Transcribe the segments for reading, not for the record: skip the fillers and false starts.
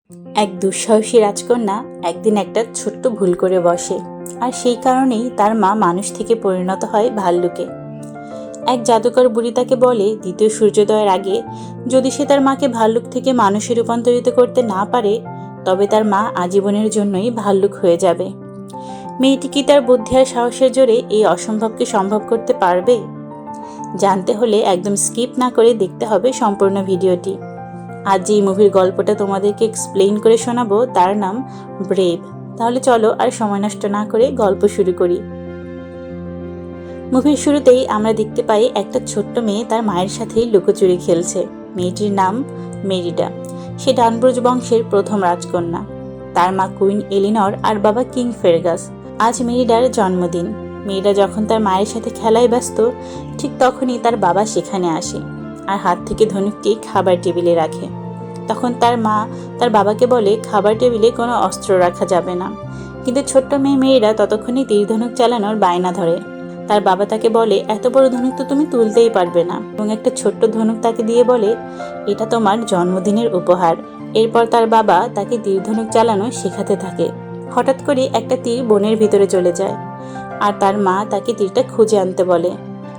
এক দুঃসাহসী রাজকন্যা একদিন একটা ছোট্ট ভুল করে বসে, আর সেই কারণেই তার মা মানুষ থেকে পরিণত হয় ভাল্লুকে। এক জাদুকর বুড়ি তাকে বলে, দ্বিতীয় সূর্যোদয়ের আগে যদি সে তার মাকে ভাল্লুক থেকে মানুষে রূপান্তরিত করতে না পারে, তবে তার মা আজীবনের জন্যই ভাল্লুক হয়ে যাবে। মেয়েটি কি তার বুদ্ধি আর সাহসের জোরে এই অসম্ভবকে সম্ভব করতে পারবে? জানতে হলে একদম স্কিপ না করে দেখতে হবে সম্পূর্ণ ভিডিওটি। আজ যে মুভির গল্পটা তোমাদেরকে এক্সপ্লেইন করে শোনাবো তার নাম ব্রেভ। তাহলে চলো আর সময় নষ্ট না করে গল্প শুরু করি। মুভির শুরুতেই আমরা দেখতে পাই একটা ছোট্ট মেয়ে তার মায়ের সাথেই লুকোচুরি খেলছে। মেয়েটির নাম মেরিডা। সে ডানব্রুজ বংশের প্রথম রাজকন্যা। তার মা কুইন এলিনর আর বাবা কিং ফেরগাস। আজ মেরিডার জন্মদিন। মেয়েরা যখন তার মায়ের সাথে খেলায় ব্যস্ত, ঠিক তখনই তার বাবা সেখানে আসে আর হাত থেকে ধনুকটি খাবার টেবিলে রাখে। তখন তার মা তার বাবাকে বলে খাবার টেবিলে কোনো অস্ত্র রাখা যাবে না, কিন্তু ছোট্ট মেয়েরা ততক্ষণই তীর ধনুক চালানোর বায়না ধরে। তার বাবা তাকে বলে, এত বড় ধনুক তো তুমি তুলতেই পারবে না, এবং একটা ছোট্ট ধনুক তাকে দিয়ে বলে, এটা তোমার জন্মদিনের উপহার। এরপর তার বাবা তাকে তীর ধনুক চালানো শেখাতে থাকে। হঠাৎ করে একটা তীর বনের ভিতরে চলে যায়, আর তার মা তাকে তীরটা খুঁজে আনতে বলে।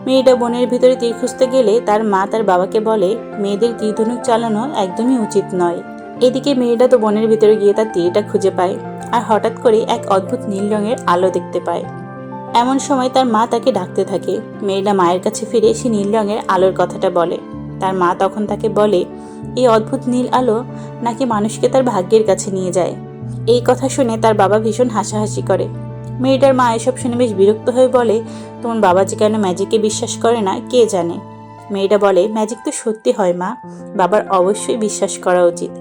মেয়েটা বনের ভিতরে তীর খুঁজতে গেলে তার মা তার বাবাকে বলে, মেয়েদের তীর ধনুক চালানো একদমই উচিত নয়। এদিকে মেয়েটা তো বনের ভিতরে গিয়ে তার তীরটা খুঁজে পায়, আর হঠাৎ করে এক অদ্ভুত নীল রঙের আলো দেখতে পায়। এমন সময় তার মা তাকে ডাকতে থাকে। মেয়েটা মায়ের কাছে ফিরে সে নীল রঙের আলোর কথাটা বলে। তার মা তখন তাকে বলে, এই অদ্ভুত নীল আলো নাকি মানুষকে তার ভাগ্যের কাছে নিয়ে যায়। এই কথা শুনে তার বাবা ভীষণ হাসাহাসি করে। মেয়েটার মা এসব শুনে বেশ বিরক্ত হয়ে বলে, তোমার বাবা যে কেন ম্যাজিকে বিশ্বাস করে না কে জানে। মেয়েটা বলে, ম্যাজিক তো সত্যি হয় মা, বাবার অবশ্যই বিশ্বাস করা উচিত।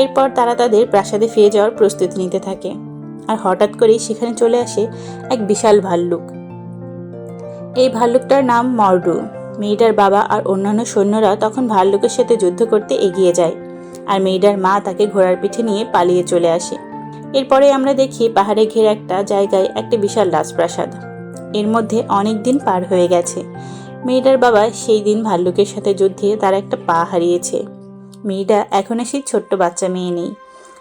এরপর তারা তাদের প্রাসাদে ফিরে যাওয়ার প্রস্তুতি নিতে থাকে, আর হঠাৎ করেই সেখানে চলে আসে এক বিশাল ভাল্লুক। এই ভাল্লুকটার নাম মর্ডু। মেয়েটার বাবা আর অন্যান্য সৈন্যরা তখন ভাল্লুকের সাথে যুদ্ধ করতে এগিয়ে যায়, আর মেয়েটার মা তাকে ঘোড়ার পিঠে নিয়ে পালিয়ে চলে আসে। এরপরে আমরা দেখি পাহাড়ে ঘেরা একটা জায়গায় একটা বিশাল রাজপ্রাসাদ। এর মধ্যে অনেক দিন পার হয়ে গেছে। মেয়েটার বাবা সেই দিন ভাল্লুকের সাথে যুদ্ধে তার একটা পা হারিয়েছে। মেয়েটা এখন সেই ছোট্ট বাচ্চা মেয়ে নেই,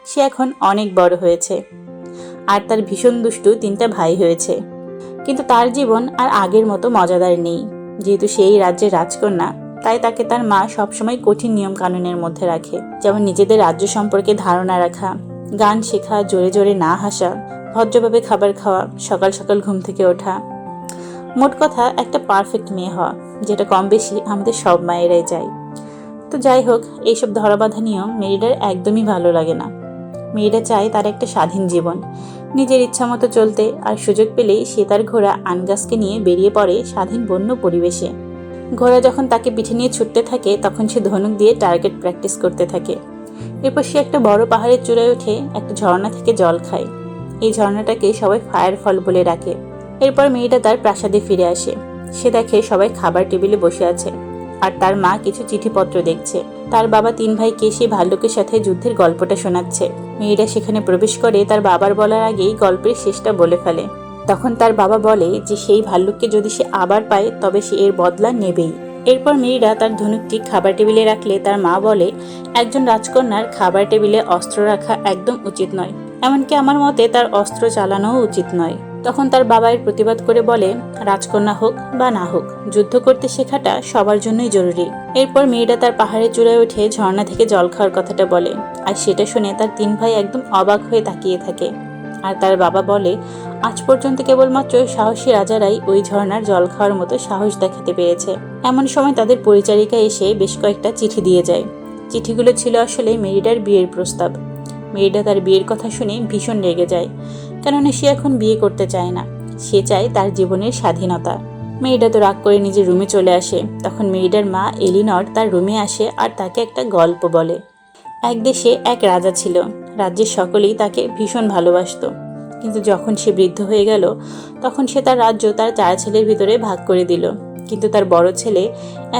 সে এখন অনেক বড় হয়েছে, আর তার ভীষণ দুষ্টু 3টা ভাই হয়েছে। কিন্তু তার জীবন আর আগের মতো মজাদার নেই। যেহেতু সেই রাজ্যের রাজকন্যা, তাই তাকে তার মা সবসময় কঠিন নিয়ম কানুনের মধ্যে রাখে, যেমন নিজেদের রাজ্য সম্পর্কে ধারণা রাখা, গান শেখা, জোরে জোরে না হাসা, ভদ্রভাবে খাবার খাওয়া, সকাল সকাল ঘুম থেকে ওঠা। মোট কথা একটা পারফেক্ট মেয়ে হওয়া, যেটা কম বেশি আমাদের সব মায়েরাই চায়। তো যাই হোক, এইসব ধরাবাঁধা নিয়ম মেরিডার একদমই ভালো লাগে না। মেয়েটা চায় তার একটা স্বাধীন জীবন, নিজের ইচ্ছা মতো চলতে, আর সুযোগ পেলেই সে তার ঘোড়া আনগাসকে নিয়ে বেরিয়ে পড়ে স্বাধীন বন্য পরিবেশে। ঘোড়া যখন তাকে পিঠে নিয়ে ছুটতে থাকে, তখন সে ধনুক দিয়ে টার্গেট প্র্যাকটিস করতে থাকে। এরপর সে একটা বড় পাহাড়ের চূড়ায় উঠে একটা ঝর্ণা থেকে জল খায়। এই ঝর্ণাটাকে সবাই ফায়ার ফল বলে ডাকে। এরপর মেয়েটা তার প্রাসাদে ফিরে আসে। সে দেখে সবাই খাবার টেবিলে বসে আছে, আর তার মা কিছু চিঠিপত্র দেখছে। তার বাবা 3 ভাইকে সেই ভাল্লুকের সাথে যুদ্ধের গল্পটা শোনাচ্ছে। মেয়েটা সেখানে প্রবেশ করে তার বাবার বলার আগেই গল্পের শেষটা বলে ফেলে। তখন তার বাবা বলে যে সেই ভাল্লুককে যদি সে আবার পায় তবে সে এর বদলা নেবেই। এরপর মেয়েরা তার ধনুকটি খাবার টেবিলে রাখলে তার মা বলে, একজন রাজকন্যার খাবার টেবিলে অস্ত্র রাখা একদম উচিত নয়, এমনকি আমার মতে তার অস্ত্র চালানোও উচিত নয়। তখন তার বাবা এর প্রতিবাদ করে বলে, রাজকন্যা হোক বা না হোক, যুদ্ধ করতে শেখাটা সবার জন্যই জরুরি। এরপর মেয়েটা তার পাহাড়ের চূড়ায় উঠে ঝর্ণা থেকে জল খাওয়ার কথাটা বলে, আর সেটা শুনে তার 3 ভাই একদম অবাক হয়ে তাকিয়ে থাকে। আর তার বাবা বলে, আজ পর্যন্ত কেবলমাত্র সাহসী রাজারাই ওই ঝর্ণার জল খাওয়ার মতো সাহস দেখাতে পেরেছে। এমন সময় তাদের পরিচারিকা এসে বেশ কয়েকটা চিঠি দিয়ে যায়। চিঠিগুলো ছিল আসলে মেরিডার বিয়ের প্রস্তাব। মেরিডা তার বিয়ের কথা শুনে ভীষণ রেগে যায়, কেননা সে এখন বিয়ে করতে চায় না, সে চায় তার জীবনের স্বাধীনতা। মেরিডা তো রাগ করে নিজের রুমে চলে আসে। তখন মেরিডার মা এলিনর তার রুমে আসে আর তাকে একটা গল্প বলে। এক দেশে এক রাজা ছিল। রাজ্যের সকলেই তাকে ভীষণ ভালোবাসতো, কিন্তু যখন সে বৃদ্ধ হয়ে গেল, তখন সে তার রাজ্য তার 4 ছেলের ভিতরে ভাগ করে দিল। কিন্তু তার বড় ছেলে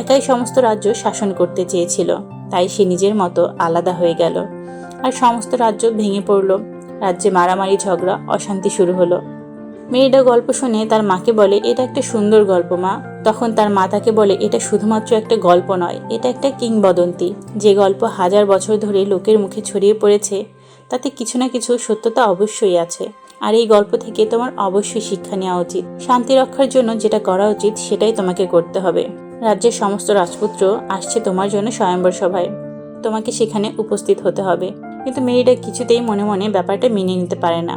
একাই সমস্ত রাজ্য শাসন করতে চেয়েছিল, তাই সে নিজের মতো আলাদা হয়ে গেল, আর সমস্ত রাজ্য ভেঙে পড়ল। রাজ্যে মারামারি, ঝগড়া, অশান্তি শুরু হলো। মেয়েটা গল্প শুনে তার মাকে বলে, এটা একটা সুন্দর গল্প মা। তখন তার মা তাকে বলে, এটা শুধুমাত্র একটা গল্প নয়, এটা একটা কিংবদন্তি। যে গল্প হাজার বছর ধরে লোকের মুখে ছড়িয়ে পড়েছে তাতে কিছু না কিছু সত্যতা অবশ্যই আছে। আর এই গল্প থেকে তোমার অবশ্যই শিক্ষা নেওয়া উচিত। শান্তি রক্ষার জন্য যেটা করা উচিত সেটাই তোমাকে করতে হবে। রাজ্যের সমস্ত রাজপুত্র আসছে তোমার জন্য স্বয়ম্বর সভায়, তোমাকে সেখানে উপস্থিত হতে হবে। কিন্তু মেয়েটা কিছুতেই মনে মনে ব্যাপারটা মেনে নিতে পারে না।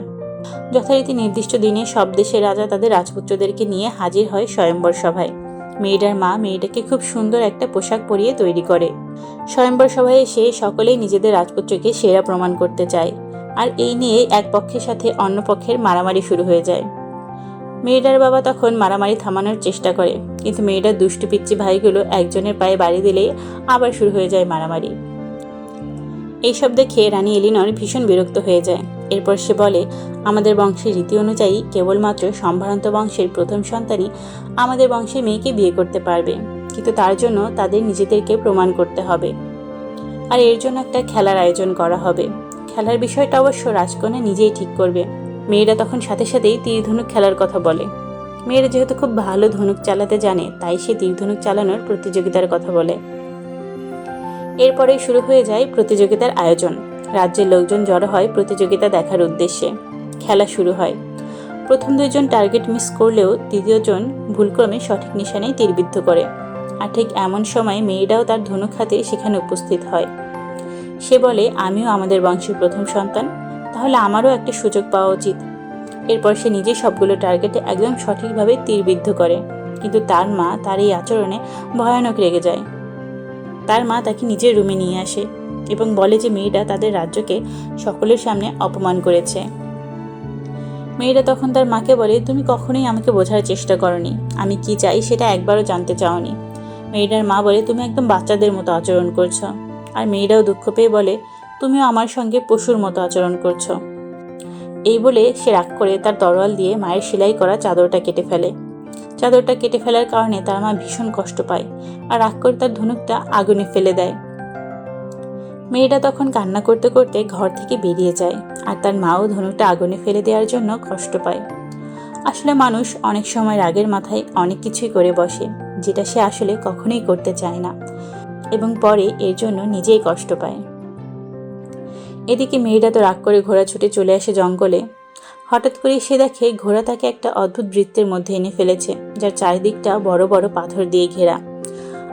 যথারীতি নির্দিষ্ট দিনে সব দেশের রাজা তাদের রাজপুত্রদেরকে নিয়ে হাজির হয় স্বয়ম্বর সভায়। মেয়েটার মা মেয়েটাকে খুব সুন্দর একটা পোশাক পরিয়ে তৈরি করে। স্বয়ম্বর সভায় এসে সকলেই নিজেদের রাজপুত্রকে সেরা প্রমাণ করতে চায়। আর এই নিয়ে এক পক্ষের সাথে অন্য পক্ষের মারামারি শুরু হয়ে যায়। মেয়েটার বাবা তখন মারামারি থামানোর চেষ্টা করে, কিন্তু মেয়েটার দুষ্টু পিচ্চি ভাইগুলো একজনের পায়ে বাড়ি দিলেই আবার শুরু হয়ে যায় মারামারি। এইসব দেখে রানী এলিনর ভীষণ বিরক্ত হয়ে যায়। এরপর সে বলে, আমাদের বংশের রীতি অনুযায়ী কেবলমাত্র সম্ভ্রান্ত বংশের প্রথম সন্তানই আমাদের বংশের মেয়েকে বিয়ে করতে পারবে, কিন্তু তার জন্য তাদের নিজেদেরকে প্রমাণ করতে হবে। আর এর জন্য একটা খেলার আয়োজন করা হবে। খেলার বিষয়টা অবশ্য রাজকন্যা নিজেই ঠিক করবে। মেয়েরা তখন সাথে সাথেই তীর ধনুক খেলার কথা বলে। মেয়েরা যেহেতু খুব ভালো ধনুক চালাতে জানে, তাই সে তীর ধনুক চালানোর প্রতিযোগিতার কথা বলে। এরপরে শুরু হয়ে যায় প্রতিযোগিতার আয়োজন। রাজ্যের লোকজন জড়ো হয় প্রতিযোগিতা দেখার উদ্দেশ্যে। খেলা শুরু হয়। প্রথম দুইজন টার্গেট মিস করলেও তৃতীয়জন ভুলক্রমে সঠিক নিশানায় তীরবিদ্ধ করে। আর ঠিক এমন সময় মেয়েরাও তার ধনুক হাতে সেখানে উপস্থিত হয়। সে বলে, আমিও আমাদের বংশের প্রথম সন্তান, তাহলে আমারও একটা সুযোগ পাওয়া উচিত। এরপর সে নিজে সবগুলো টার্গেটে একদম সঠিকভাবে তীরবিদ্ধ করে। কিন্তু তার মা তার এই আচরণে ভয়ানক রেগে যায়। তার মা তাকে নিজের রুমে নিয়ে আসে এবং বলে যে মেয়েটা তাদের রাজ্যকে সকলের সামনে অপমান করেছে। মেয়েটা তখন তার মাকে বলে, তুমি কখনোই আমাকে বোঝার চেষ্টা করনি, আমি কি চাই সেটা একবারও জানতে চাওনি। মেয়েটার মা বলে, তুমি একদম বাচ্চাদের মতো আচরণ করছো। আর মেয়েটাও দুঃখ পেয়ে বলে, তুমিও আমার সঙ্গে পশুর মতো আচরণ করছো। এই বলে সে রাগ করে তার তরোয়াল দিয়ে মায়ের সেলাই করা চাদরটা কেটে ফেলে। চাদরটা কেটে ফেলার কারণে তার মা ভীষণ কষ্ট পায় আর রাগ করে তার ধনুকটা আগুনে ফেলে দেয়। মেয়েটা তখন কান্না করতে করতে ঘর থেকে বেরিয়ে যায়। আর তার মাও ধনুকটা আগুনে ফেলে দেওয়ার জন্য কষ্ট পায়। আসলে মানুষ অনেক সময় রাগের মাথায় অনেক কিছুই করে বসে, যেটা সে আসলে কখনোই করতে চায় না, এবং পরে এর জন্য নিজেই কষ্ট পায়। এদিকে মেয়েটা তো রাগ করে ঘোড়া ছুটে চলে আসে জঙ্গলে। হঠাৎ করে সে দেখে ঘোড়া তাকে একটা অদ্ভুত বৃত্তের মধ্যে এনে ফেলেছে, যার চারিদিকটা বড় বড় পাথর দিয়ে ঘেরা।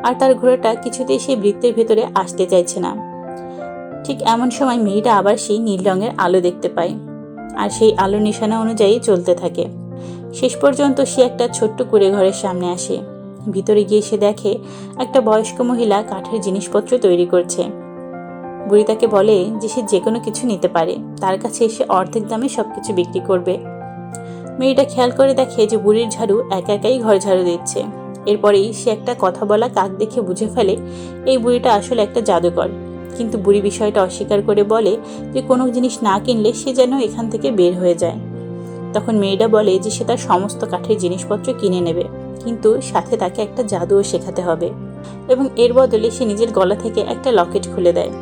আর তার ঘোড়াটা কিছুতেই সেই বৃত্তের ভেতরে আসতে চাইছে না। ঠিক এমন সময় মেয়েটা আবার সেই নীল রঙের আলো দেখতে পায়, আর সেই আলো নিশানা অনুযায়ী চলতে থাকে। শেষ পর্যন্ত সে একটা ছোট্ট কুঁড়ে ঘরের সামনে আসে। ভিতরে গিয়ে সে দেখে একটা বয়স্ক মহিলা কাঠের জিনিসপত্র তৈরি করছে। বুড়ি তাকে বলে যে সে যে কোনো কিছু নিতে পারে, তার কাছে এসে অর্ধেক দামে সবকিছু বিক্রি করবে। মেয়েটা খেয়াল করে দেখে যে বুড়ির ঝাড়ু একা একাই ঘর ঝাড়ু দিচ্ছে। এরপরেই সে একটা কথা বলা কাক দেখে বুঝে ফেলে এই বুড়িটা আসলে একটা জাদুকর। কিন্তু বুড়ি বিষয়টা অস্বীকার করে বলে যে কোনো জিনিস না কিনলে সে যেন এখান থেকে বের হয়ে যায়। তখন মেয়েটা বলে যে সে তার সমস্ত কাঠের জিনিসপত্র কিনে নেবে, কিন্তু সাথে তাকে একটা জাদুও শেখাতে হবে, এবং এর বদলে সে নিজের গলা থেকে একটা লকেট খুলে দেয়।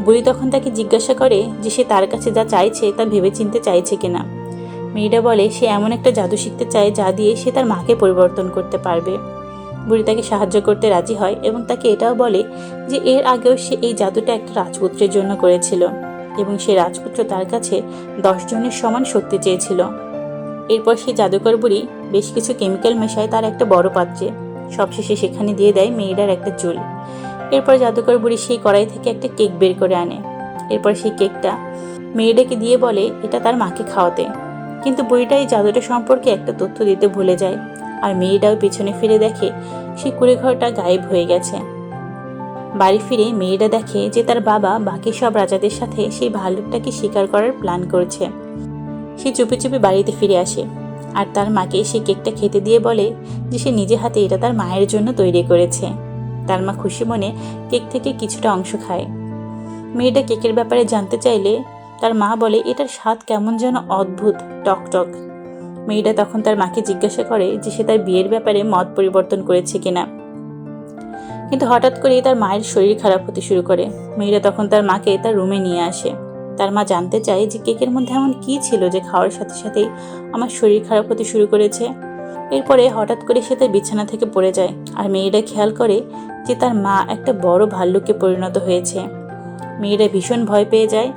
বুড়ি তখন তাকে জিজ্ঞাসা করে যে সে তার কাছে যা চাইছে তা ভেবেচিন্তে চাইছে কিনা। মেয়েটা বলে সে এমন একটা জাদু শিখতে চায় যা দিয়ে সে তার মাকে পরিবর্তন করতে পারবে। বুড়ি তাকে সাহায্য করতে রাজি হয় এবং তাকে এটাও বলে যে এর আগেও সে এই জাদুটা একটা রাজপুত্রের জন্য করেছিল, এবং সে রাজপুত্র তার কাছে 10 জনের সমান শক্তি চেয়েছিল। এরপর সেই জাদুকর বুড়ি বেশ কিছু কেমিক্যাল মেশায় তার একটা বড় পাত্রে। সবশেষে সেখানে দিয়ে দেয় মেয়েটার একটা চুল। এরপর জাদুকর বুড়ি সেই কড়াই থেকে একটা কেক বের করে আনে। এরপর সেই কেকটা মেয়েটাকে দিয়ে বলে এটা তার মাকে খাওয়াতে। কিন্তু বুড়িটা এই জাদুটা সম্পর্কে একটা তথ্য দিতে ভুলে যায়, আর মেয়েটাও পিছনে ফিরে দেখে সেই কুঁড়ে ঘরটা গায়েব হয়ে গেছে। বাড়ি ফিরে মেয়েটা দেখে যে তার বাবা বাকি সব রাজাদের সাথে সেই ভালুকটাকে শিকার করার প্ল্যান করছে। সে চুপি চুপি বাড়িতে ফিরে আসে আর তার মাকে সেই কেকটা খেতে দিয়ে বলে যে সে নিজে হাতে এটা তার মায়ের জন্য তৈরি করেছে। তার মা খুশি মনে কেক থেকে কিছুটা অংশ খায়। মেয়েটা কেকের ব্যাপারে জানতে চাইলে তার মা বলে এটার স্বাদ কেমন যেন অদ্ভুত, টক টক। মেয়েটা তখন তার মাকে জিজ্ঞাসা করে যে সে তার বিয়ের ব্যাপারে মত পরিবর্তন করেছে কিনা। কিন্তু হঠাৎ করেই তার মায়ের শরীর খারাপ হতে শুরু করে। মেয়েটা তখন তার মাকে তার রুমে নিয়ে আসে। তার মা জানতে চায় যে কেকের মধ্যে এমন কী ছিল যে খাওয়ার সাথে সাথেই আমার শরীর খারাপ হতে শুরু করেছে। এরপরে হঠাৎ করে সে তার বিছানা থেকে পড়ে যায়, আর মেয়েরা খেয়াল করে যে তার মা একটা বড় ভাল্লুকে পরিণত হয়েছে। মেয়েরা ভীষণ ভয় পেয়ে যায়,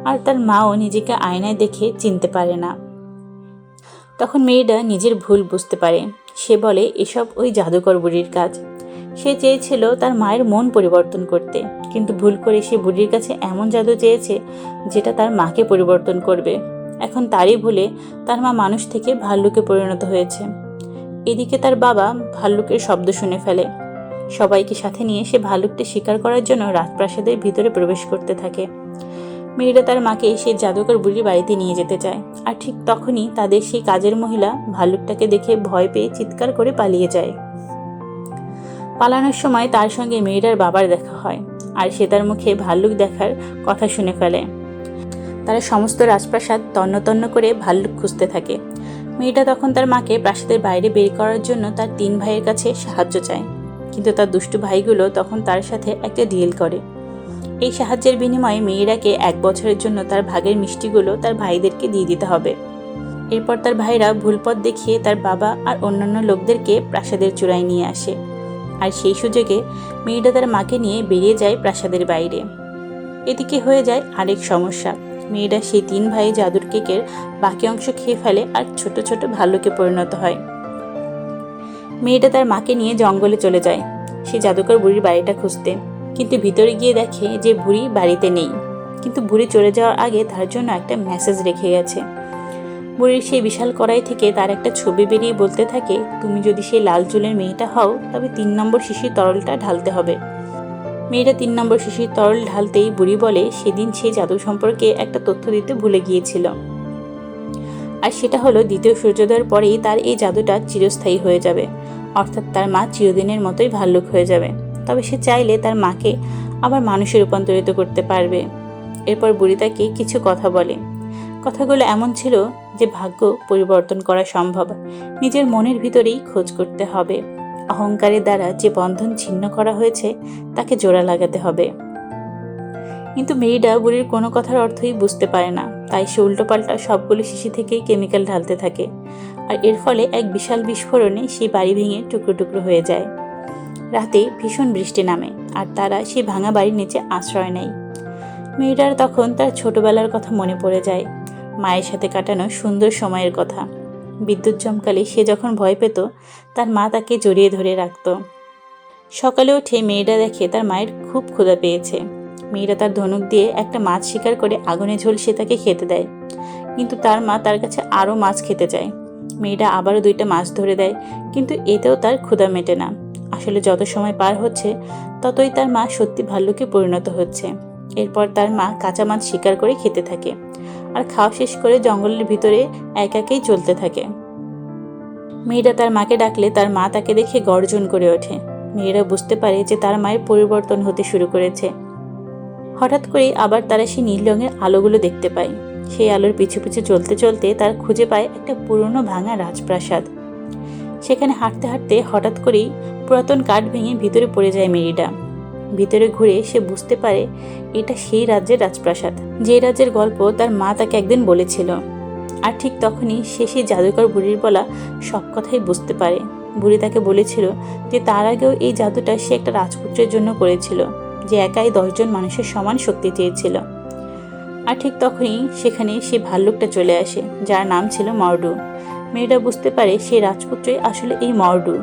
আর তার মাও নিজেকে আয়নায় দেখে চিনতে পারে না। তখন মেয়েরা নিজের ভুল বুঝতে পারে। সে বলে এসব ওই জাদুকর বুড়ির কাজ। সে চেয়েছিল তার মায়ের মন পরিবর্তন করতে, কিন্তু ভুল করে সে বুড়ির কাছে এমন জাদু চেয়েছে যেটা তার মাকে পরিবর্তন করবে। এখন তারই ভুলে তার মা মানুষ থেকে ভাল্লুকে পরিণত হয়েছে। এদিকে তার বাবা ভাল্লুকের শব্দ শুনে ফেলে। সবাইকে সাথে নিয়ে সে ভাল্লুকটা শিকার করার জন্য রাজপ্রাসাদের ভিতরে প্রবেশ করতে থাকে। মেয়েরা তার মাকে সেই জাদুকর বুড়ির বাড়িতে নিয়ে যেতে চায়, আর ঠিক তখনই তাদের সেই কাজের মহিলা ভাল্লুকটাকে দেখে ভয় পেয়ে চিৎকার করে পালিয়ে যায়। পালানোর সময় তার সঙ্গে মেয়েটার বাবার দেখা হয়, আর সে তার মুখে ভাল্লুক দেখার কথা শুনে ফেলে। তারা সমস্ত রাজপ্রাসাদ তন্ন তন্ন করে ভাল্লুক খুঁজতে থাকে। মেয়েটা তখন তার মাকে প্রাসাদের বাইরে বের করার জন্য তার 3 ভাইয়ের কাছে সাহায্য চায়, কিন্তু তার দুষ্টু ভাইগুলো তখন তার সাথে একটা ডিল করে। এই সাহায্যের বিনিময়ে মেয়েরাকে 1 বছরের জন্য তার ভাগের মিষ্টিগুলো তার ভাইদেরকে দিয়ে দিতে হবে। এরপর তার ভাইরা ভুল পথ দেখিয়ে তার বাবা আর অন্যান্য লোকদেরকে প্রাসাদের চূড়ায় নিয়ে আসে, আর সেই সুযোগে মেয়েটা তার মাকে নিয়ে বেরিয়ে যায় প্রাসাদের বাইরে। এদিকে হয়ে যায় আরেক সমস্যা। মেয়েরা সেই 3 ভাই জাদুর কেকের বাকি অংশ খেয়ে ফেলে আর ছোট ছোট ভাল্লুকে পরিণত হয়। মেয়েটা তার মাকে নিয়ে জঙ্গলে চলে যায় সে জাদুকর বুড়ির বাড়িটা খুঁজতে, কিন্তু ভিতরে গিয়ে দেখে যে বুড়ি বাড়িতে নেই। কিন্তু বুড়ি চলে যাওয়ার আগে তার জন্য একটা মেসেজ রেখে গেছে। বুড়ির সেই বিশাল কড়াই থেকে তার একটা ছবি বেরিয়ে বলতে থাকে, তুমি যদি সেই লাল চুলের মেয়েটা হও তবে 3 নম্বর শিশির তরলটা ঢালতে হবে। মেয়েটা 3 নম্বর শিশির তরল ঢালতেই বুড়ি বলে সেদিন সে জাদু সম্পর্কে একটা তথ্য দিতে ভুলে গিয়েছিল, আর সেটা হলো দ্বিতীয় সূর্যোদয়ের পরেই তার এই জাদুটা চিরস্থায়ী হয়ে যাবে, অর্থাৎ তার মা চিরদিনের মতোই ভাল্লুক হয়ে যাবে। তবে সে চাইলে তার মাকে আবার মানুষে রূপান্তরিত করতে পারবে। এরপর বুড়ি তাকে কিছু কথা বলে। কথাগুলো এমন ছিল যে ভাগ্য পরিবর্তন করা সম্ভব, নিজের মনের ভিতরেই খোঁজ করতে হবে। অহংকারের দ্বারা যে বন্ধন ছিন্ন করা হয়েছে তাকে জোড়া লাগাতে হবে। কিন্তু মেয়েটা বুড়ির কোনো কথার অর্থই বুঝতে পারে না, তাই সে উল্টোপাল্টা সবগুলো শিশি থেকেই কেমিক্যাল ঢালতে থাকে, আর এর ফলে এক বিশাল বিস্ফোরণে সেই বাড়ি ভেঙে টুকরো টুকরো হয়ে যায়। রাতে ভীষণ বৃষ্টি নামে, আর তারা সেই ভাঙা বাড়ির নিচে আশ্রয় নেয়। মেয়েটার তখন তার ছোটবেলার কথা মনে পড়ে যায়, মায়ের সাথে কাটানো সুন্দর সময়ের কথা। বিদ্যুৎ চমকালে সে যখন ভয় পেত তার মা তাকে জড়িয়ে ধরে রাখত। সকালে উঠে মেয়েটা দেখে তার মায়ের খুব ক্ষুধা পেয়েছে। মেয়েরা তার ধনুক দিয়ে একটা মাছ শিকার করে আগুনে ঝলসে তাকে খেতে দেয়, কিন্তু তার মা তার কাছে আরও মাছ খেতে চায়। মেয়েটা আবারও 2টা মাছ ধরে দেয়, কিন্তু এতেও তার ক্ষুধা মেটে না। আসলে যত সময় পার হচ্ছে ততই তার মা সত্যি ভাল্লুকে পরিণত হচ্ছে। এরপর তার মা কাঁচা মাছ শিকার করে খেতে থাকে, আর খাওয়া শেষ করে জঙ্গলের ভিতরে একাই চলতে থাকে। মেয়েটা তার মাকে ডাকলে তার মা তাকে দেখে গর্জন করে ওঠে। মেয়েরা বুঝতে পারে যে তার মায়ের পরিবর্তন হতে শুরু করেছে। হঠাৎ করেই আবার তারা সেই নীল রঙের আলোগুলো দেখতে পায়। সেই আলোর পিছু পিছু চলতে চলতে তার খুঁজে পায় একটা পুরনো ভাঙা রাজপ্রাসাদ। সেখানে হাঁটতে হাঁটতে হঠাৎ করেই পুরাতন কাঠ ভেঙে ভিতরে পড়ে যায় মেরিডা। ভিতরে ঘুরে সে বুঝতে পারে এটা সেই রাজ্যের রাজপ্রাসাদ, যে রাজ্যের গল্প তার মা তাকে একদিন বলেছিল। আর ঠিক তখনই সে সেই জাদুকর বুড়ির বলা সব কথাই বুঝতে পারে। বুড়ি তাকে বলেছিল যে তার আগেও এই জাদুটা সে একটা রাজপুত্রের জন্য করেছিল, যে একাই 10 জন মানুষের সমান শক্তি চেয়েছিল। আর ঠিক তখনই সেখানে সেই ভাল্লুকটা চলে আসে, যার নাম ছিল মর্ডু। মেয়েটা বুঝতে পারে সেই রাজপুত্রই আসলে এই মর্ডু।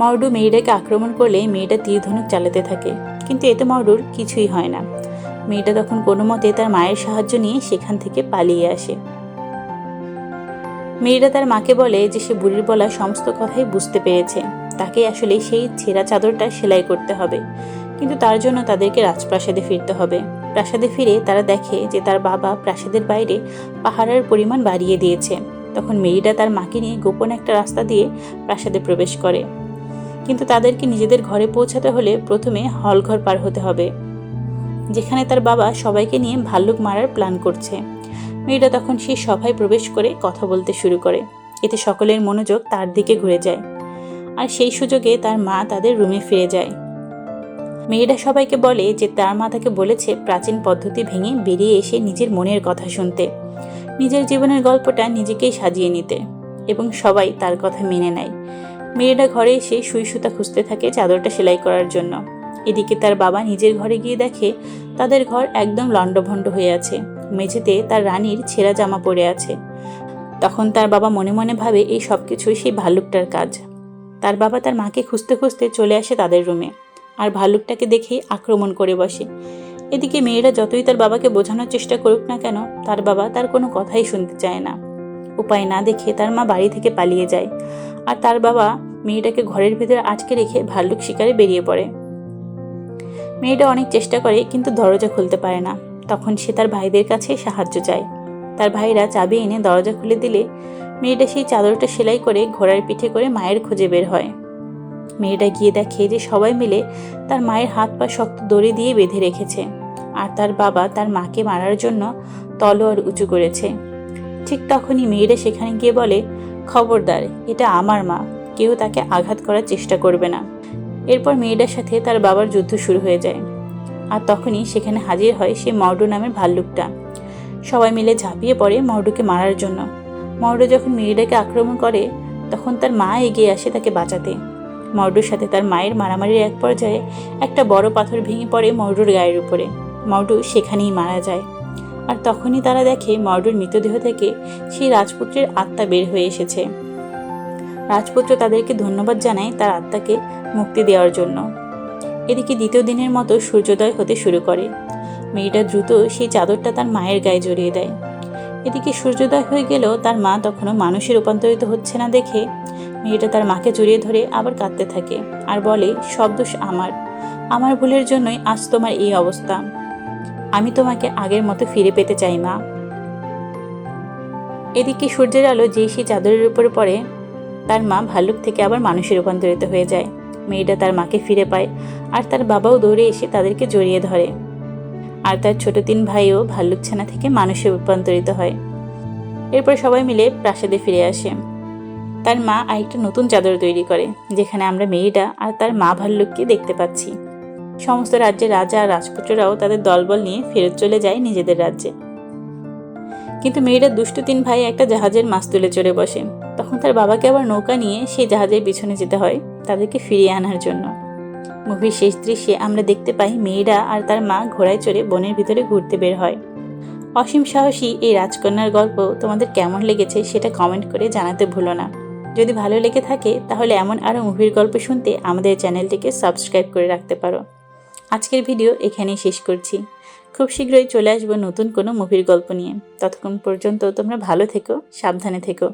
মর্ডু মেয়েটাকে আক্রমণ করলে মেয়েটা তীর ধনুক চালাতে থাকে, কিন্তু এতে মর্ডুর কিছুই হয় না। মেয়েটা তখন কোনো মতে তার মায়ের সাহায্য নিয়ে সেখান থেকে পালিয়ে আসে। মেয়েটা তার মাকে বলে যে সে বুড়ির বলা সমস্ত কথাই বুঝতে পেরেছে, তাকে আসলে সেই ছেঁড়া চাদরটা সেলাই করতে হবে, কিন্তু তার জন্য তাদেরকে রাজপ্রাসাদে ফিরতে হবে। প্রাসাদে ফিরে তারা দেখে যে তার বাবা প্রাসাদের বাইরে পাহারার পরিমাণ বাড়িয়ে দিয়েছে। তখন মেয়েটা তার মাকে নিয়ে গোপন একটা রাস্তা দিয়ে প্রাসাদে প্রবেশ করে, কিন্তু তাদেরকে নিজেদের ঘরে পৌঁছাতে হলে প্রথমে হলঘর পার হতে হবে, যেখানে তার বাবা সবাইকে নিয়ে ভাল্লুক মারার প্ল্যান করছে। মেয়েটা তখন সেই সভায় প্রবেশ করে কথা বলতে শুরু করে। এতে সকলের মনোযোগ তার দিকে ঘুরে যায়, আর সেই সুযোগে তার মা তাদের রুমে ফিরে যায়। মেয়েটা সবাইকে বলে যে তার মা তাকে বলেছে প্রাচীন পদ্ধতি ভেঙে বেরিয়ে এসে নিজের মনের কথা শুনতে, নিজের জীবনের গল্পটা নিজেকেই সাজিয়ে নিতে, এবং সবাই তার কথা মেনে নেয়। মেয়েটা ঘরে এসে সুই সুতা খুঁজতে থাকে চাদরটা সেলাই করার জন্য। এদিকে তার বাবা নিজের ঘরে গিয়ে দেখে তাদের ঘর একদম লণ্ডভণ্ড হয়ে আছে, মেঝেতে তার রানীর ছেঁড়া জামা পড়ে আছে। তখন তার বাবা মনে মনে ভাবে এই সব কিছুই সেই ভাল্লুকটার কাজ। তার বাবা তার মাকে খুঁজতে খুঁজতে চলে আসে তাদের রুমে, আর ভাল্লুকটাকে দেখেই আক্রমণ করে বসে। এদিকে মেয়েরা যতই তার বাবাকে বোঝানোর চেষ্টা করুক না কেন, তার বাবা তার কোনো কথাই শুনতে চায় না। উপায় না দেখে তার মা বাড়ি থেকে পালিয়ে যায়, আর তার বাবা মেয়েটাকে ঘরের ভিতরে আটকে রেখে ভাল্লুক শিকারে বেরিয়ে পড়ে। মেয়েটা অনেক চেষ্টা করে কিন্তু দরজা খুলতে পারে না। তখন সে তার ভাইদের কাছে সাহায্য চায়। তার ভাইরা চাবি এনে দরজা খুলে দিলে মেয়েটা সেই চাদরটা সেলাই করে ঘোড়ার পিঠে করে মায়ের খোঁজে বের হয়। মেয়েটা গিয়ে দেখে যে সবাই মিলে তার মায়ের হাত পা শক্ত দড়ি দিয়ে বেঁধে রেখেছে, আর তার বাবা তার মাকে মারার জন্য তলোয়ার উঁচু করেছে। ঠিক তখনই মেয়েটা সেখানে গিয়ে বলে, খবরদার, এটা আমার মা, কেউ তাকে আঘাত করার চেষ্টা করবে না। এরপর মেয়েটার সাথে তার বাবার যুদ্ধ শুরু হয়ে যায়, আর তখনই সেখানে হাজির হয় সে মর্ডু নামের ভাল্লুকটা। সবাই মিলে ঝাঁপিয়ে পড়ে মর্ডুকে মারার জন্য। মর্ডু যখন মেয়েটাকে আক্রমণ করে তখন তার মা এগিয়ে আসে তাকে বাঁচাতে। মর্ডুর সাথে তার মায়ের মারামারির এক পর্যায়ে একটা বড় পাথর ভেঙে পড়ে মর্ডুর গায়ের উপরে। মর্ডু সেখানেই মারা যায়। আর তখনই তারা দেখে মর্ডুর মৃতদেহ থেকে সেই রাজপুত্রের আত্মা বের হয়ে এসেছে। রাজপুত্র তাদেরকে ধন্যবাদ জানায় তার আত্মাকে মুক্তি দেওয়ার জন্য। এদিকে দ্বিতীয় দিনের মতো সূর্যোদয় হতে শুরু করে। মেয়েটা দ্রুত সেই চাদরটা তার মায়ের গায়ে জড়িয়ে দেয়। এদিকে সূর্যোদয় হয়ে গেলেও তার মা তখনও মানুষে রূপান্তরিত হচ্ছে না দেখে মেয়েটা তার মাকে জড়িয়ে ধরে আবার কাঁদতে থাকে আর বলে, সব দোষ আমার ভুলের জন্যই আজ তোমার এই অবস্থা। আমি তোমাকে আগের মতো ফিরে পেতে চাই মা। এদিকে সূর্যের আলো যেই সেই চাদরের উপরে পড়ে, তার মা ভাল্লুক থেকে আবার মানুষে রূপান্তরিত হয়ে যায়। মেয়েটা তার মাকে ফিরে পায়, আর তার বাবাও দৌড়ে এসে তাদেরকে জড়িয়ে ধরে। আর তার ছোট 3 ভাইও ভাল্লুক ছানা থেকে মানুষে রূপান্তরিত হয়। এরপর সবাই মিলে প্রাসাদে ফিরে আসে। তার মা আরেকটা নতুন চাদর তৈরি করে, যেখানে আমরা মেয়েটা আর তার মা ভাল্লুককে দেখতে পাচ্ছি। সমস্ত রাজ্যের রাজা আর রাজপুত্ররাও তাদের দলবল নিয়ে ফেরত চলে যায় নিজেদের রাজ্যে। কিন্তু মেয়েটা দুষ্ট 3 ভাই একটা জাহাজের মাছ তুলে চড়ে বসে। তখন তার বাবাকে আবার নৌকা নিয়ে সেই জাহাজের পিছনে যেতে হয় তাদেরকে ফিরিয়ে আনার জন্য। মুভির শেষ দৃশ্যে আমরা দেখতে পাই মেয়েরা আর তার মা ঘোড়ায় চড়ে বনের ভিতরে ঘুরতে বের হয়। অসীম সাহসী এই রাজকন্যার গল্প তোমাদের কেমন লেগেছে সেটা কমেন্ট করে জানাতে ভুলো না। যদি ভালো লেগে থাকে তাহলে এমন আরও মুভির গল্প শুনতে আমাদের চ্যানেলটিকে সাবস্ক্রাইব করে রাখতে পারো। আজকের ভিডিও এখানেই শেষ করছি। খুব শীঘ্রই চলে আসবো নতুন কোনো মুভির গল্প নিয়ে। ততক্ষণ পর্যন্ত তোমরা ভালো থেকো, সাবধানে থেকো।